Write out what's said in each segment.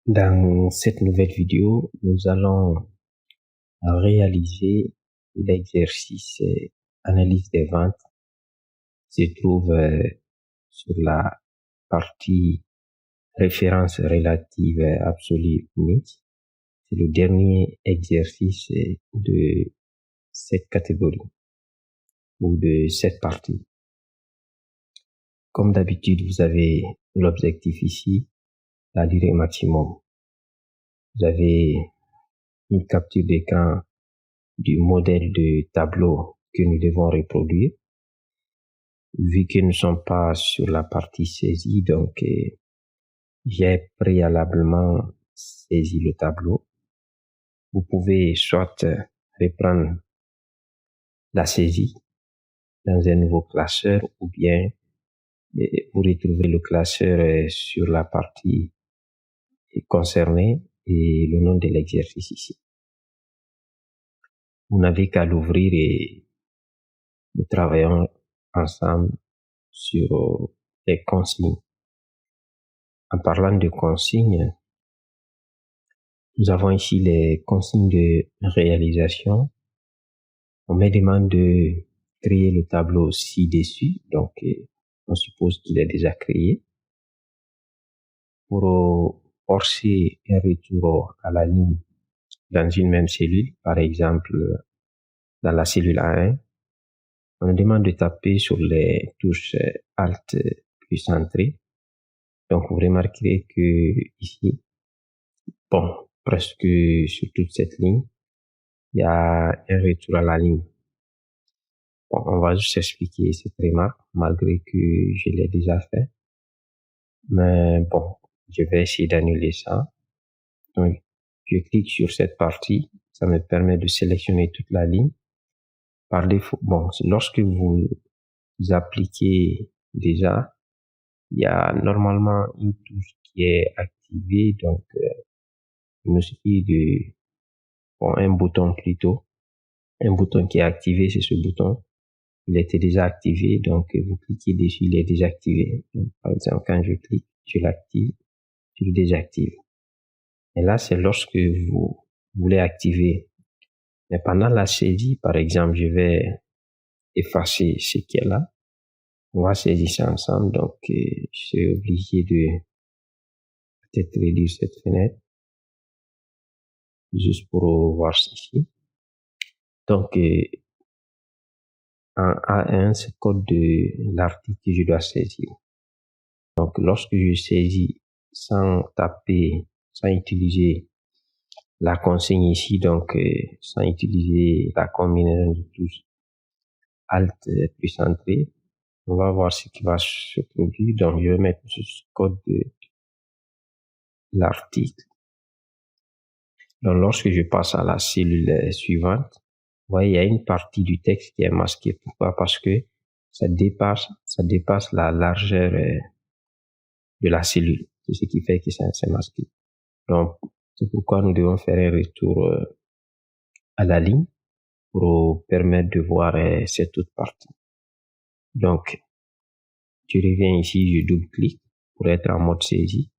Dans cette nouvelle vidéo, nous allons réaliser l'exercice analyse des ventes qui se trouve sur la partie référence relative absolue unique. C'est le dernier exercice de cette catégorie ou de cette partie. Comme d'habitude, vous avez l'objectif ici, la durée maximum. Vous avez une capture d'écran du modèle de tableau que nous devons reproduire. Vu que nous ne sommes pas sur la partie saisie, donc j'ai préalablement saisi le tableau. Vous pouvez soit reprendre la saisie dans un nouveau classeur ou bien vous retrouvez le classeur sur la partie concernée et le nom de l'exercice ici. Vous n'avez qu'à l'ouvrir et nous travaillons ensemble sur les consignes. En parlant de consignes, nous avons ici les consignes de réalisation. On me demande de créer le tableau ci-dessus, donc on suppose qu'il est déjà créé. Pour forcer un retour à la ligne dans une même cellule, par exemple dans la cellule A1, on nous demande de taper sur les touches Alt plus Entrée. Donc vous remarquerez que ici, presque sur toute cette ligne, il y a un retour à la ligne. On va juste expliquer cette remarque malgré que je l'ai déjà fait. Mais je vais essayer d'annuler ça. Donc, je clique sur cette partie. Ça me permet de sélectionner toute la ligne. Par défaut, lorsque vous appliquez déjà, il y a normalement une touche qui est activée. Donc, il nous suffit de un bouton plutôt. Un bouton qui est activé, c'est ce bouton. Il était déjà activé, donc vous cliquez dessus, il est désactivé. Donc, par exemple, quand je clique, je l'active, je le désactive. Et là, c'est lorsque vous voulez activer. Mais pendant la saisie, par exemple, je vais effacer ce qui est là. On va saisir ça ensemble, donc je suis obligé de peut-être réduire cette fenêtre juste pour voir ceci. Donc, en A1, c'est le code de l'article que je dois saisir. Donc, lorsque je saisis sans taper, sans utiliser la consigne ici, donc sans utiliser la combinaison de touches Alt plus Entrée, on va voir ce qui va se produire. Donc, je vais mettre ce code de l'article. Donc, lorsque je passe à la cellule suivante, vous voyez, il y a une partie du texte qui est masquée. Pourquoi? Parce que ça dépasse la largeur de la cellule. C'est ce qui fait que c'est masqué. Donc, c'est pourquoi nous devons faire un retour à la ligne pour permettre de voir cette autre partie. Donc, je reviens ici, je double-clique pour être en mode saisie.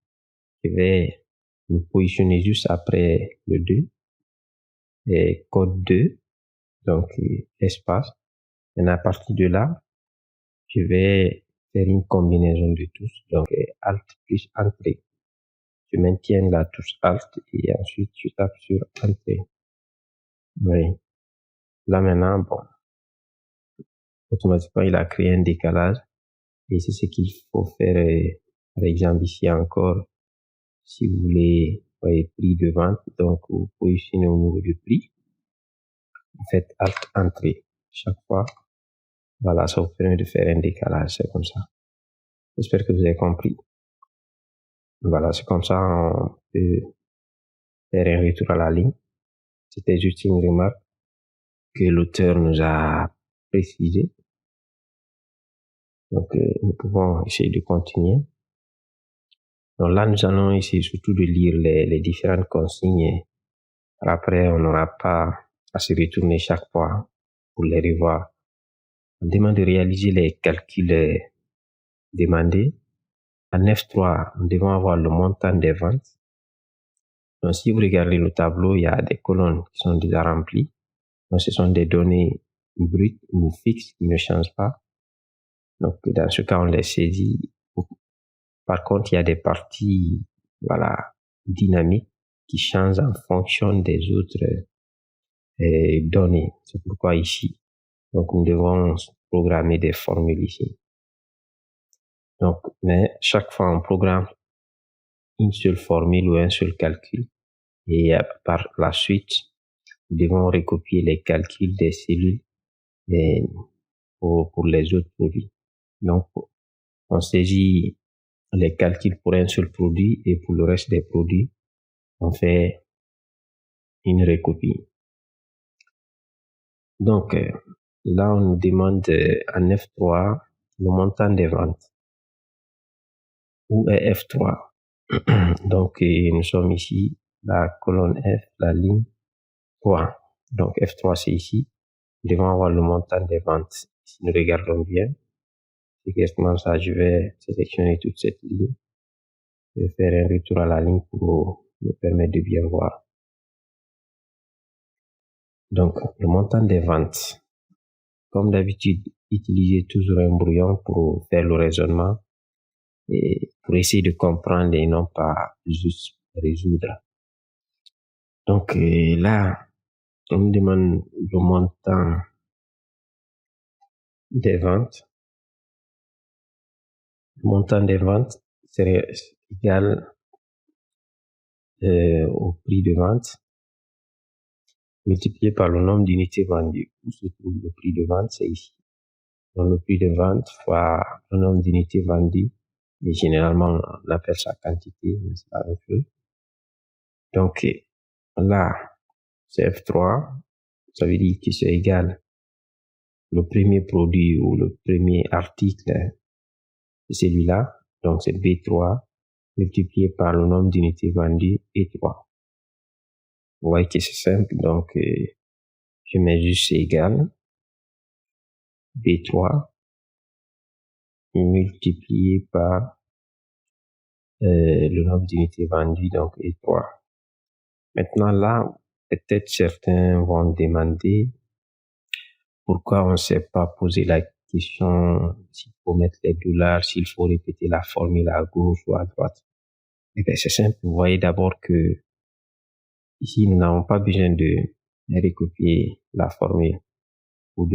Je vais me positionner juste après le 2 et code 2, donc espace. Et à partir de là, je vais faire une combinaison de touches, donc Alt plus Entrée. Je maintiens la touche Alt et ensuite je tape sur Entrée. Oui. Là maintenant, automatiquement il a créé un décalage et c'est ce qu'il faut faire. Par exemple ici encore, si vous voulez prix de vente, donc vous positionnez au niveau du prix, vous faites Alt Entrée chaque fois. Voilà, ça vous permet de faire un décalage, c'est comme ça. J'espère que vous avez compris. Voilà, c'est comme ça on peut faire un retour à la ligne. C'était juste une remarque que l'auteur nous a précisée. Donc, nous pouvons essayer de continuer. Donc là, nous allons essayer surtout de lire les différentes consignes. Après, on n'aura pas à se retourner chaque fois pour les revoir. On demande de réaliser les calculs demandés. En F3, nous devons avoir le montant des ventes. Donc, si vous regardez le tableau, il y a des colonnes qui sont déjà remplies. Donc, ce sont des données brutes ou fixes qui ne changent pas. Donc, dans ce cas, on les saisit. Par contre, il y a des parties, dynamiques qui changent en fonction des autres données. C'est pourquoi ici, donc, nous devons programmer des formules ici. Donc, mais chaque fois, on programme une seule formule ou un seul calcul. Et par la suite, nous devons recopier les calculs des cellules pour les autres produits. Donc, on saisit les calculs pour un seul produit et pour le reste des produits, on fait une recopie. Donc, là, on nous demande en F3 le montant des ventes. Où est F3? Donc, nous sommes ici, la colonne F, la ligne 3. Donc, F3, c'est ici. Nous devons avoir le montant des ventes. Si nous regardons bien, c'est exactement ça. Je vais sélectionner toute cette ligne. Je vais faire un retour à la ligne pour me permettre de bien voir. Donc, le montant des ventes. Comme d'habitude, utilisez toujours un brouillon pour faire le raisonnement et pour essayer de comprendre et non pas juste résoudre. Donc, là, on me demande le montant des ventes. Le montant des ventes serait égal au prix de vente multiplié par le nombre d'unités vendues. Où se trouve le prix de vente? C'est ici. Donc, le prix de vente fois le nombre d'unités vendues. Et généralement, on appelle ça quantité, mais c'est la même chose. Donc, là, c'est F3. Ça veut dire que c'est égal le premier produit ou le premier article, c'est celui-là. Donc, c'est B3 multiplié par le nombre d'unités vendues et 3. Vous voyez que c'est simple. Donc, je mets juste c'est égal B3 multiplié par le nombre d'unités vendues, donc E3. Maintenant, là, peut-être certains vont demander pourquoi on ne s'est pas posé la question s'il faut mettre les dollars, s'il faut répéter la formule à gauche ou à droite. Eh bien, c'est simple. Vous voyez d'abord que ici, nous n'avons pas besoin de recopier la formule ou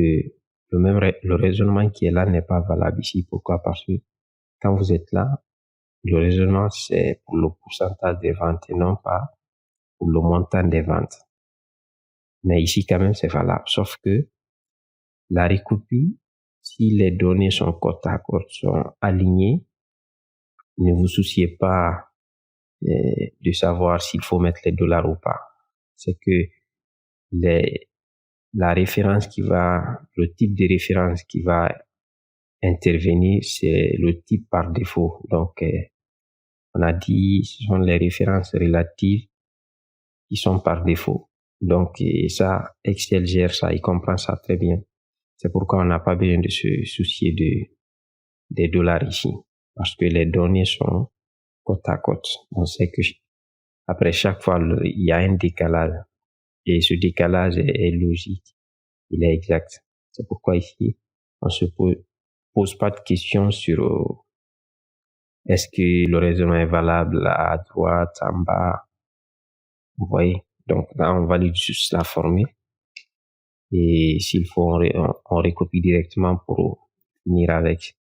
le raisonnement qui est là n'est pas valable ici. Pourquoi? Parce que quand vous êtes là, le raisonnement, c'est pour le pourcentage des ventes et non pas pour le montant des ventes. Mais ici, quand même, c'est valable. Sauf que la recopie, si les données sont côte à côte, sont alignées, ne vous souciez pas de savoir s'il faut mettre les dollars ou pas. C'est que la référence le type de référence qui va intervenir, c'est le type par défaut. Donc, on a dit, ce sont les références relatives qui sont par défaut. Donc, ça, Excel gère ça, il comprend ça très bien. C'est pourquoi on n'a pas besoin de se soucier des dollars ici. Parce que les données sont côte à côte. On sait que après chaque fois, il y a un décalage. Et ce décalage est logique. Il est exact. C'est pourquoi ici, on se pose pas de questions sur est-ce que le raisonnement est valable à droite, en bas. Vous voyez? Donc là, on valide juste la formule. Et s'il faut, on recopie directement pour finir avec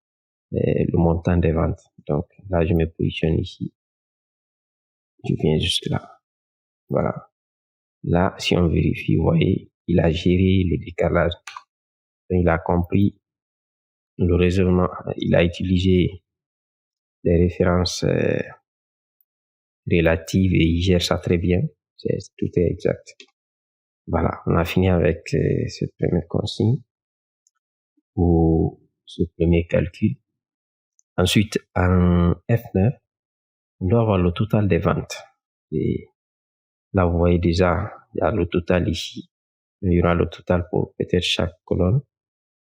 le montant des ventes. Donc là, je me positionne ici. Je viens jusque là. Voilà. Là, si on vérifie, vous voyez, il a géré le décalage. Il a compris le raisonnement. Il a utilisé les références relatives et il gère ça très bien. Tout est exact. Voilà, on a fini avec cette première consigne ou ce premier calcul. Ensuite, en F9, on doit avoir le total des ventes. Et là, vous voyez déjà, il y a le total ici. Il y aura le total pour peut-être chaque colonne.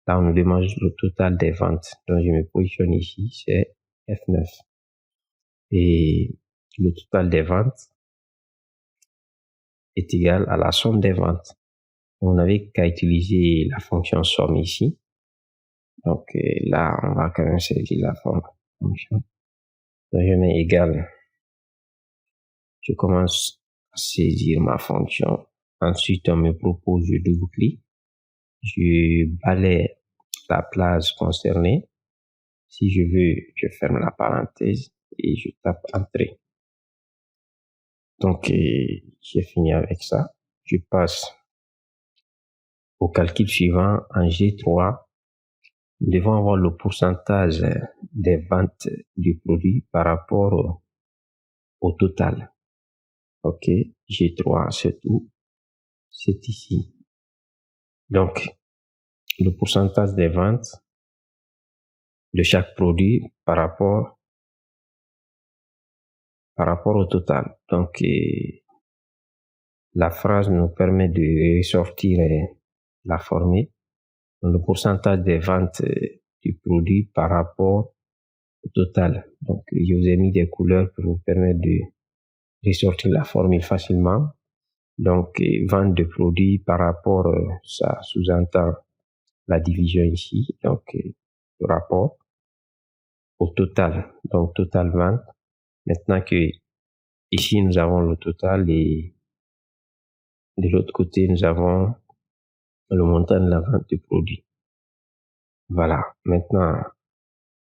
Là, on nous demande le total des ventes. Donc, je me positionne ici, c'est F9. Et le total des ventes, est égal à la somme des ventes. On n'avait qu'à utiliser la fonction somme ici. Donc là, on va quand même saisir la fonction. Donc, je mets égal. Je commence à saisir ma fonction. Ensuite, on me propose, je double-clique. Je balaye la place concernée. Si je veux, je ferme la parenthèse et je tape Entrée. Donc, j'ai fini avec ça. Je passe au calcul suivant. En G3, nous devons avoir le pourcentage des ventes du produit par rapport au total. OK, G3, c'est tout. C'est ici. Donc, le pourcentage des ventes de chaque produit par rapport au total. Donc, la phrase nous permet de ressortir la formule. Le pourcentage des ventes du produit par rapport au total. Donc, je vous ai mis des couleurs pour vous permettre de ressortir la formule facilement. Donc, vente de produits par rapport, ça sous-entend la division ici. Donc, le rapport au total. Donc, total vente. Maintenant que ici, nous avons le total et de l'autre côté, nous avons le montant de la vente du produit. Voilà. Maintenant,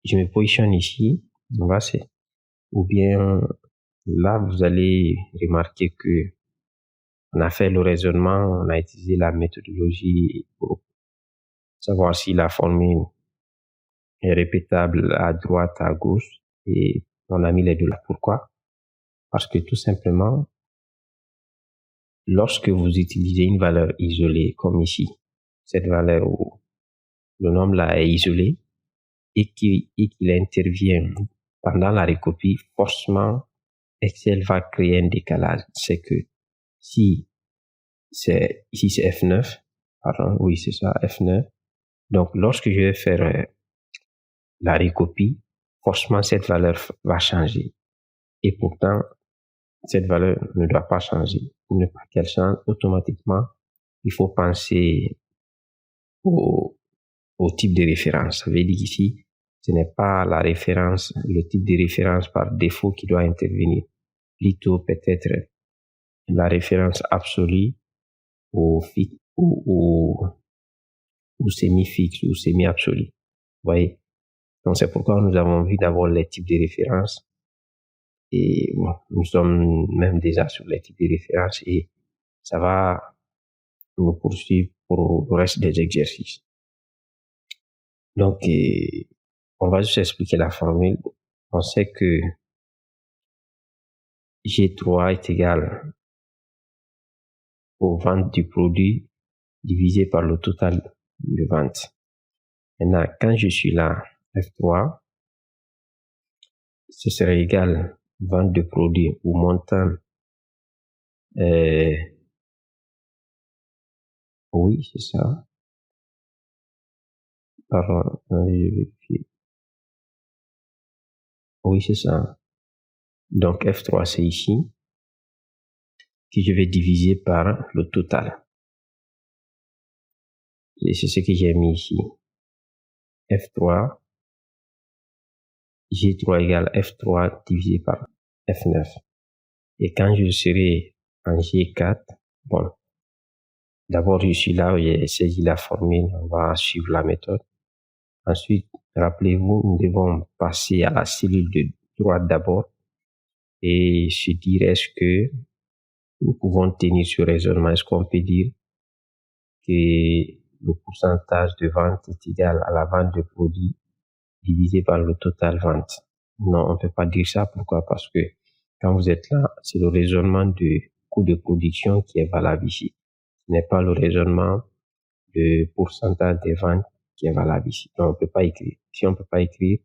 je me positionne ici. Ou bien, là, vous allez remarquer que on a fait le raisonnement, on a utilisé la méthodologie pour savoir si la formule est répétable à droite, à gauche, et on a mis les deux là. Pourquoi? Parce que tout simplement, lorsque vous utilisez une valeur isolée, comme ici, cette valeur où le nombre là est isolé et qu'il intervient pendant la recopie, forcément, Excel va créer un décalage. C'est que ici c'est F9, pardon, oui, c'est ça, F9. Donc, lorsque je vais faire la recopie, forcément, cette valeur va changer. Et pourtant, cette valeur ne doit pas changer. Pour ne pas qu'elle change, automatiquement, il faut penser au type de référence. Ça veut dire qu'ici, ce n'est pas la référence, le type de référence par défaut qui doit intervenir. Plutôt peut-être la référence absolue ou semi-fixe ou semi-absolu. Vous voyez? Donc, c'est pourquoi nous avons vu d'abord les types de références. Et bon, nous sommes même déjà sur les types de références et ça va nous poursuivre pour le reste des exercices. Donc, on va juste expliquer la formule. On sait que G3 est égal aux ventes du produit divisé par le total de ventes. Maintenant, quand je suis là, F3, ce serait égal vente de produit ou montant. Oui, c'est ça. Pardon, je vais vérifier. Oui, c'est ça. Donc, F3, c'est ici, que je vais diviser par le total. Et c'est ce que j'ai mis ici. F3, G3 égale F3 divisé par F9. Et quand je serai en G4, bon, d'abord, je suis là où j'ai saisi la formule, on va suivre la méthode. Ensuite, rappelez-vous, nous devons passer à la cellule de droite d'abord et se dire est-ce que nous pouvons tenir ce raisonnement. Est-ce qu'on peut dire que le pourcentage de vente est égal à la vente de produits divisé par le total vente? Non, on ne peut pas dire ça. Pourquoi? Parce que quand vous êtes là, c'est le raisonnement de coût de production qui est valable ici. Ce n'est pas le raisonnement de pourcentage des ventes qui est valable ici. Donc, on ne peut pas écrire. Si on ne peut pas écrire,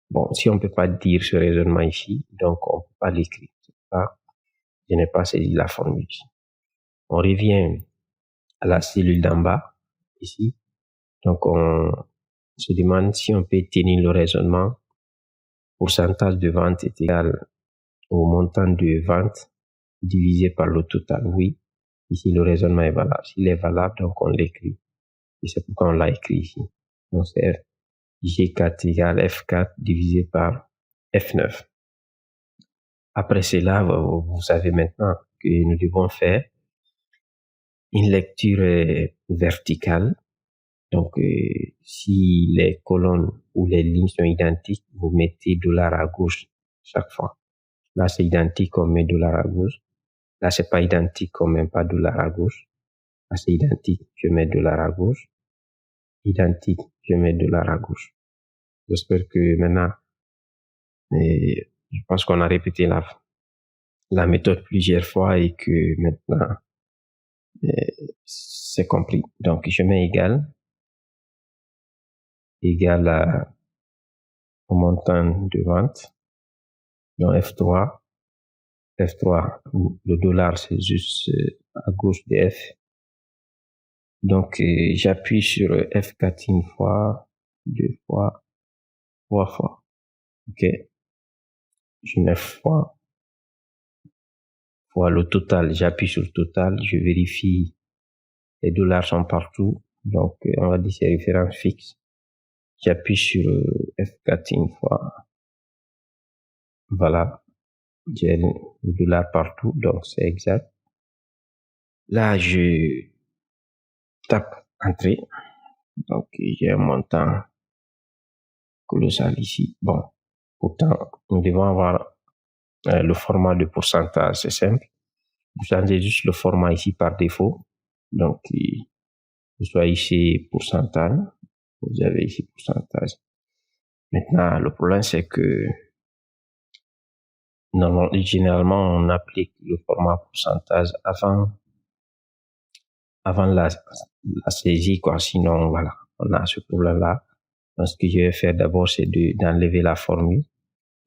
bon, si on ne peut pas dire ce raisonnement ici, donc on ne peut pas l'écrire. Je n'ai pas saisi la formule ici. On revient à la cellule d'en bas, ici. Donc, on se demande si on peut tenir le raisonnement. Pourcentage de vente est égal au montant de vente divisé par le total. Oui, ici le raisonnement est valable. S'il est valable, donc on l'écrit. Et c'est pourquoi on l'a écrit ici. Donc c'est G4 égale F4 divisé par F9. Après cela, vous savez maintenant que nous devons faire une lecture verticale. Donc, si les colonnes ou les lignes sont identiques, vous mettez $ à gauche chaque fois. Là, c'est identique, on met $ à gauche. Là, c'est pas identique, on met pas $ à gauche. Là, c'est identique, je mets $ à gauche. Identique, je mets $ à gauche. J'espère que maintenant, je pense qu'on a répété la méthode plusieurs fois et que maintenant, c'est compris. Donc, je mets égal au montant de vente. Donc, F3, le $, c'est juste à gauche de F. Donc, j'appuie sur F4 une fois, 2 fois, 3 fois. OK. Je mets fois le total. J'appuie sur le total. Je vérifie les $ sont partout. Donc, on va dire c'est référence fixe. J'appuie sur F4 une fois. Voilà. J'ai le $ partout. Donc, c'est exact. Là, je tape Entrée. Donc, j'ai un montant colossal ici. Bon, pourtant, nous devons avoir le format de pourcentage, c'est simple. Vous changez juste le format ici par défaut. Donc, vous choisissez pourcentage. Vous avez ici pourcentage. Maintenant, le problème, c'est que généralement, on applique le format pourcentage avant la saisie, quoi. Sinon, voilà, on a ce problème-là. Donc, ce que je vais faire d'abord, c'est d'enlever la formule.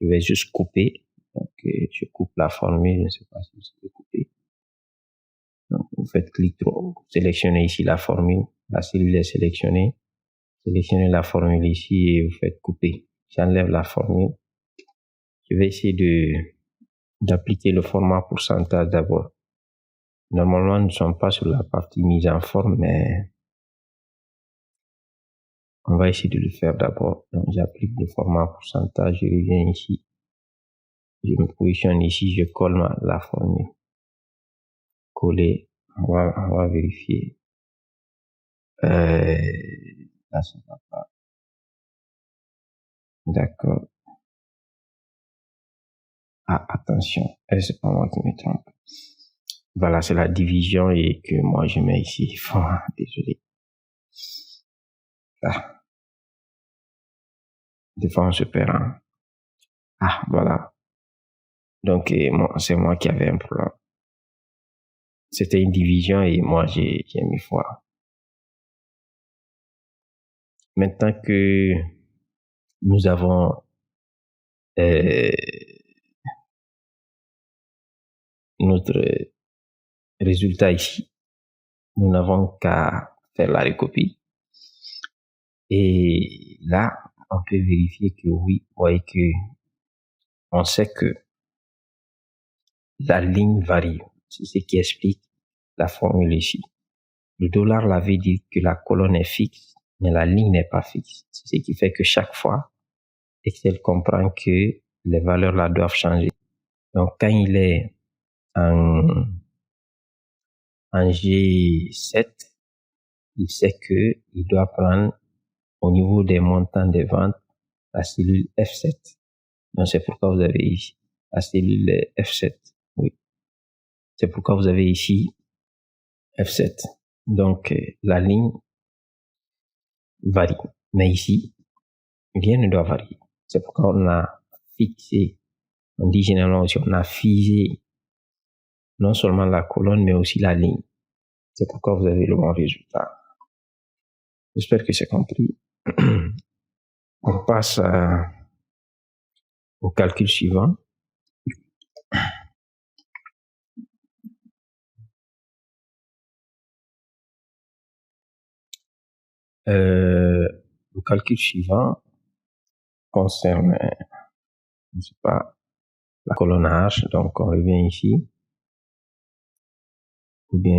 Je vais juste couper. Donc, je coupe la formule. Je ne sais pas si je peux couper. Donc, vous faites clic droit. Vous sélectionnez ici la formule. La cellule est sélectionnée. Sélectionnez la formule ici et vous faites couper. J'enlève la formule. Je vais essayer d'appliquer le format pourcentage d'abord. Normalement, nous ne sommes pas sur la partie mise en forme, mais on va essayer de le faire d'abord. Donc, j'applique le format pourcentage. Je reviens ici. Je me positionne ici. Je colle la formule. Coller. On va vérifier. Là, ça va pas. D'accord. Ah, attention. C'est pas moi qui me trompe. Voilà, c'est la division et que moi je mets ici. Désolé. Ah. Des fois, on se perd. Hein. Ah, voilà. Donc, c'est moi qui avais un problème. C'était une division et moi, j'ai mis fois. Maintenant que nous avons notre résultat ici, nous n'avons qu'à faire la recopie. Et là, on peut vérifier que oui, vous voyez que on sait que la ligne varie. C'est ce qui explique la formule ici. Le $ l'avait dit que la colonne est fixe, mais la ligne n'est pas fixe. C'est ce qui fait que chaque fois, Excel comprend que les valeurs là doivent changer. Donc, quand il est en G7, il sait que il doit prendre au niveau des montants des ventes la cellule F7. Donc, c'est pourquoi vous avez ici la cellule F7. Oui. C'est pourquoi vous avez ici F7. Donc, la ligne varie. Mais ici, rien ne doit varier. C'est pourquoi on a fixé, on dit généralement aussi, on a figé non seulement la colonne, mais aussi la ligne. C'est pourquoi vous avez le bon résultat. J'espère que c'est compris. On passe au calcul suivant. Le calcul suivant concerne, je ne sais pas, la colonne H. Donc, on revient ici. ou bien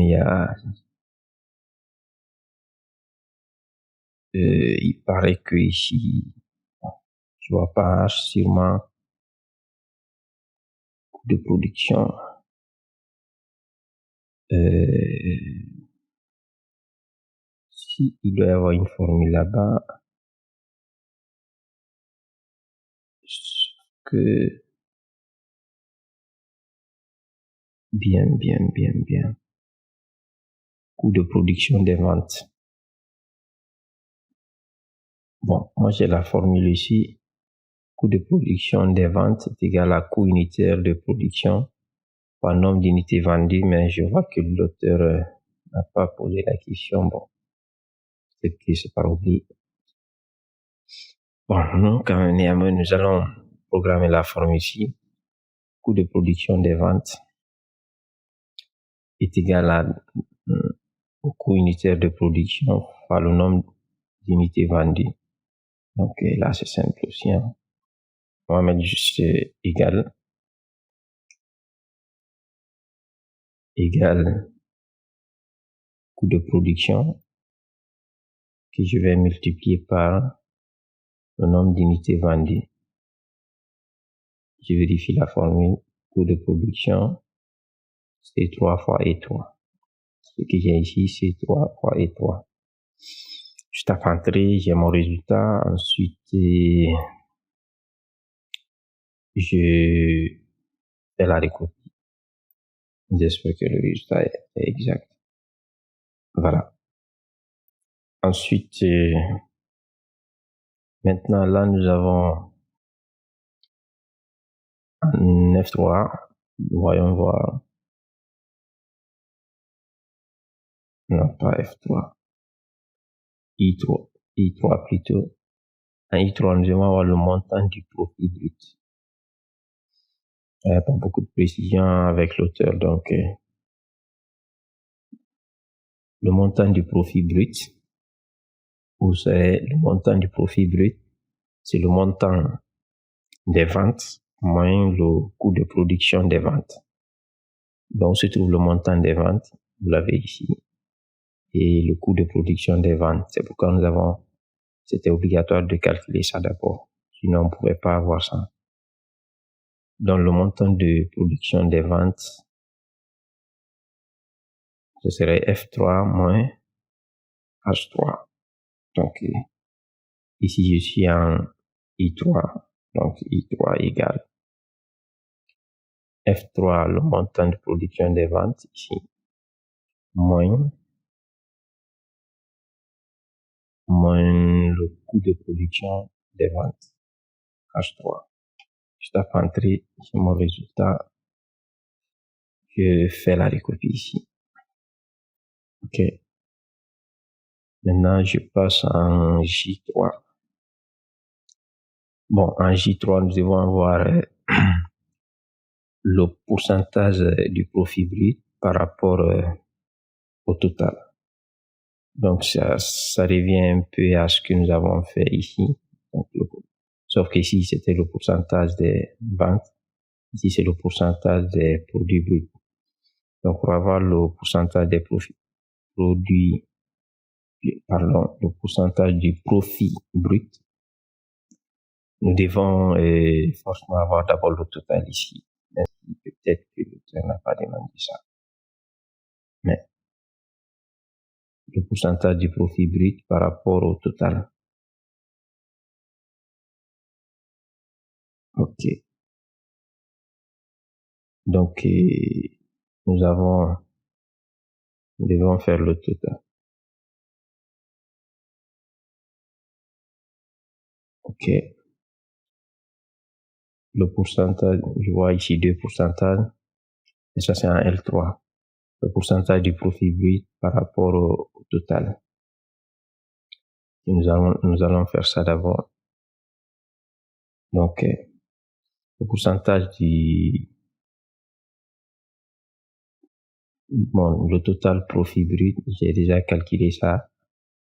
il paraît que ici, je vois pas sûrement coût de production. Si il doit y avoir une formule là-bas, sauf que bien. Coût de production des ventes. Bon, moi j'ai la formule ici. Coût de production des ventes est égal à coût unitaire de production par nombre d'unités vendues, mais je vois que l'auteur n'a pas posé la question. Bon, peut-être que c'est par oubli. Bon, nous, quand néanmoins, nous allons programmer la formule ici. Coût de production des ventes est égal au coût unitaire de production par le nombre d'unités vendues. Donc là, c'est simple aussi. Hein. On va mettre juste égal coût de production que je vais multiplier par le nombre d'unités vendues. Je vérifie la formule. Coût de production, c'est 3 fois E3. Ce que j'ai ici, c'est 3 fois E3. Je tape entrée, j'ai mon résultat. Ensuite, je fais la recopie. J'espère que le résultat est exact. Voilà. Ensuite, maintenant, là, nous avons un F3. Voyons voir. Non, pas F3. I3 plutôt. En I3, nous allons avoir le montant du profit brut. Il n'y a pas beaucoup de précision avec l'auteur, donc le montant du profit brut, vous savez, le montant du profit brut, c'est le montant des ventes moins le coût de production des ventes. Donc, se trouve le montant des ventes, vous l'avez ici, et le coût de production des ventes. C'est pourquoi c'était obligatoire de calculer ça d'abord. Sinon, on ne pouvait pas avoir ça. Donc, le montant de production des ventes, ce serait F3 moins H3. Donc, ici, je suis en I3. Donc, I3 égale F3, le montant de production des ventes, ici, moins le coût de production des ventes, H3. Je tape entrée, c'est mon résultat. Je fais la recopie ici. OK. Maintenant, je passe en J3. Bon, en J3, nous devons avoir le pourcentage du profit brut par rapport au total. Donc, ça revient un peu à ce que nous avons fait ici. Donc, sauf qu'ici, c'était le pourcentage des ventes. Ici, c'est le pourcentage des produits bruts. Donc, pour avoir le pourcentage des le pourcentage du profit brut, nous devons forcément avoir d'abord le total ici. Mais peut-être que l'auteur n'a pas demandé ça. Mais le pourcentage du profit brut par rapport au total. OK. Donc, nous devons faire le total. OK. Le pourcentage, je vois ici 2 pourcentages, et ça c'est en L3. Le pourcentage du profit brut par rapport au total. Et nous allons faire ça d'abord. Donc, le pourcentage le total profit brut, j'ai déjà calculé ça.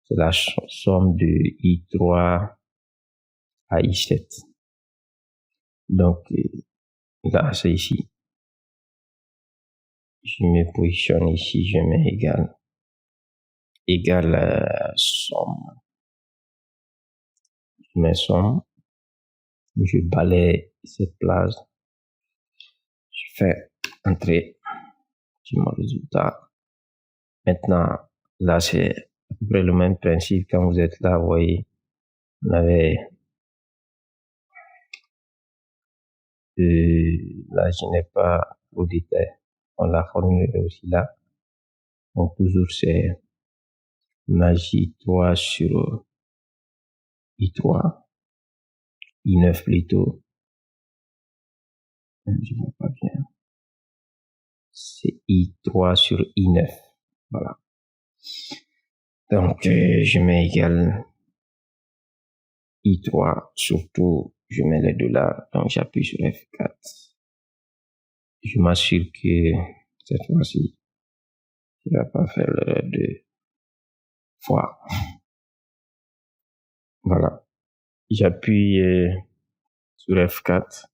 C'est la somme de I3 à I7. Donc, là, c'est ici. je me positionne ici, je mets égal somme. Je mets somme, je balaye cette place, je fais entrer sur mon résultat. Maintenant, là, c'est à peu près le même principe. Quand vous êtes là, vous voyez, on avait là, je n'ai pas au détail. On la formule aussi là. Donc, toujours, c'est magie 3 sur I3, I9 plutôt. Je vois pas bien. C'est I3 sur I9. Voilà. Donc, je mets égal I3, surtout, je mets les deux là. Donc, j'appuie sur F4. Je m'assure que cette fois-ci, je ne vais pas faire l'erreur de fois. Voilà. J'appuie sur F4.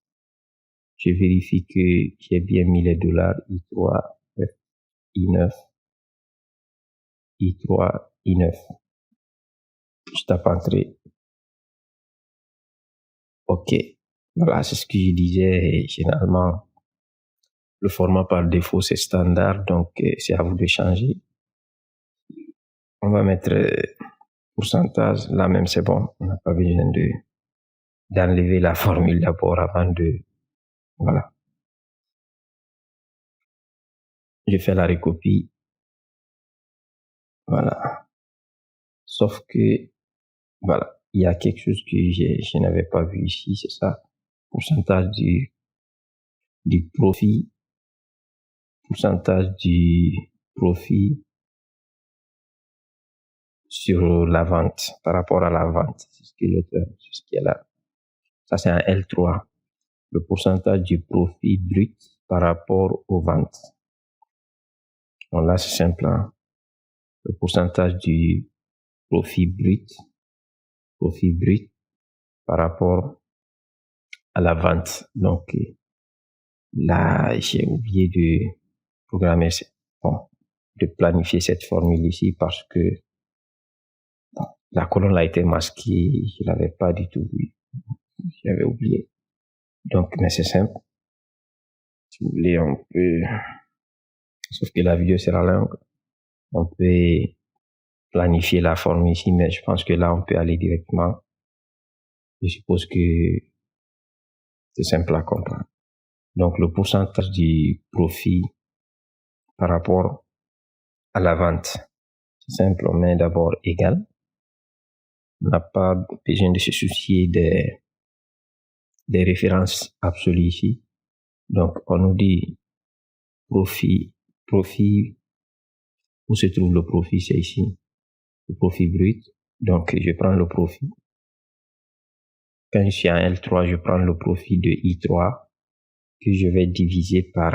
Je vérifie que j'ai bien mis les dollars I3, I9, I3, I9. Je tape entrée. OK. Voilà, c'est ce que je disais. Et généralement, le format par défaut, c'est standard. Donc, c'est à vous de changer. On va mettre pourcentage. Là même, c'est bon. On n'a pas besoin d'enlever la formule d'abord avant de... Voilà. Je fais la recopie. Voilà. Sauf que, voilà, il y a quelque chose que je n'avais pas vu ici, c'est ça. Pourcentage du profit. Pourcentage du profit sur la vente, par rapport à la vente. C'est ce qui est là. Ça, c'est un L3. Le pourcentage du profit brut par rapport aux ventes. Bon, là, c'est simple. Hein? Le pourcentage du profit brut par rapport à la vente. Donc, là, j'ai oublié de programmer, de planifier cette formule ici parce que la colonne a été masquée. Je l'avais pas du tout vu. J'avais oublié. Donc, mais c'est simple. Si vous voulez, on peut, sauf que la vidéo sera longue, on peut planifier la forme ici, mais je pense que là, on peut aller directement. Je suppose que c'est simple à comprendre. Donc, le pourcentage du profit par rapport à la vente, c'est simple. On met d'abord égal. On n'a pas besoin de se soucier des références absolues ici. Donc, on nous dit profit, où se trouve le profit, c'est ici, le profit brut. Donc, je prends le profit. Quand je suis en L3, je prends le profit de I3 que je vais diviser par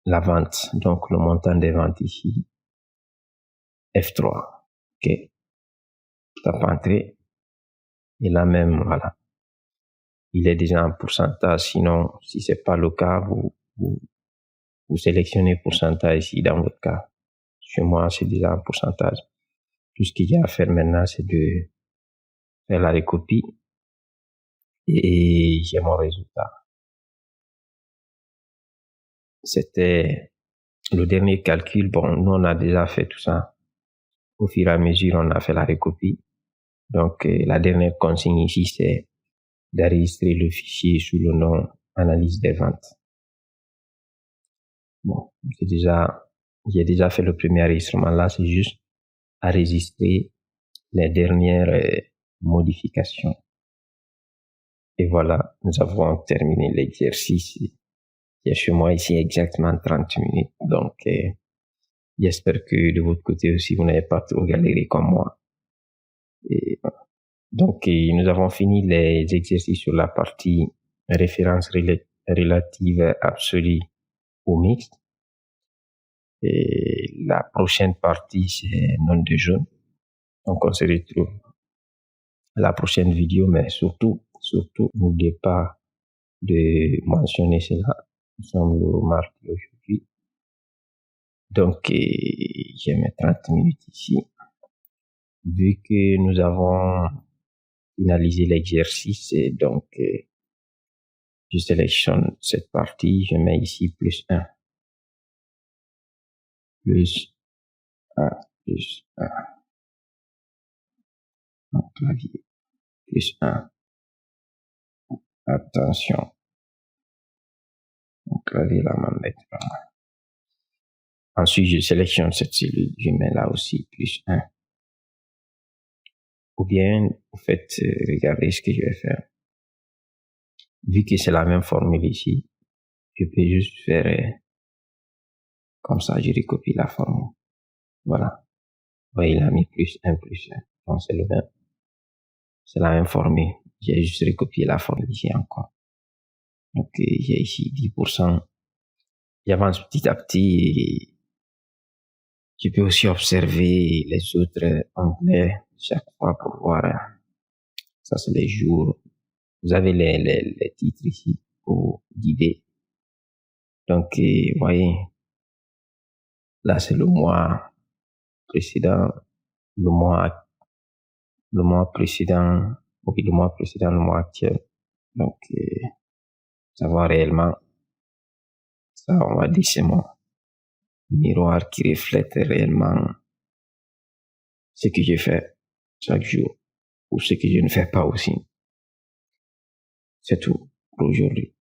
la vente. Donc, le montant des ventes ici, F3. OK. Tape entrée. Et là même, voilà. Il est déjà en pourcentage. Sinon, si c'est pas le cas, vous sélectionnez pourcentage ici dans votre cas. Chez moi, c'est déjà en pourcentage. Tout ce qu'il y a à faire maintenant, c'est de faire la recopie et j'ai mon résultat. C'était le dernier calcul. Bon, nous, on a déjà fait tout ça. Au fur et à mesure, on a fait la recopie. Donc, la dernière consigne ici, c'est d'enregistrer le fichier sous le nom analyse des ventes. Bon, j'ai déjà fait le premier enregistrement. Là, c'est juste enregistrer les dernières modifications. Et voilà, nous avons terminé l'exercice. Il y a chez moi ici exactement 30 minutes. Donc, j'espère que de votre côté aussi, vous n'avez pas trop galéré comme moi. Et, donc, nous avons fini les exercices sur la partie référence relative absolue ou mixte. Et la prochaine partie, c'est nom de jaune. Donc, on se retrouve à la prochaine vidéo, mais surtout, n'oubliez pas de mentionner cela. Nous sommes le mardi aujourd'hui. Donc, j'ai mes 30 minutes ici. Vu que nous avons finalisé l'exercice, donc je sélectionne cette partie, je mets ici plus 1, plus 1, plus 1, mon clavier, plus 1, attention, mon clavier là m'en mettre là. Ensuite, je sélectionne cette cellule, je mets là aussi plus 1. Ou bien, vous faites, regardez ce que je vais faire. Vu que c'est la même formule ici, je peux juste faire comme ça, je recopie la formule. Voilà. Ouais, il a mis plus 1, plus 1. Donc, c'est le même. C'est la même formule. J'ai juste recopié la formule ici encore. Donc, j'ai ici 10%. J'avance petit à petit. Tu peux aussi observer les autres onglets chaque fois pour voir. Ça, c'est les jours. Vous avez les titres ici pour guider. Donc, voyez, là, c'est le mois précédent, le mois précédent, oui, le mois précédent, le mois actuel. Donc, savoir réellement, ça, on va dire, c'est mon miroir qui reflète réellement ce que je fais chaque jour ou ce que je ne fais pas aussi. C'est tout pour aujourd'hui.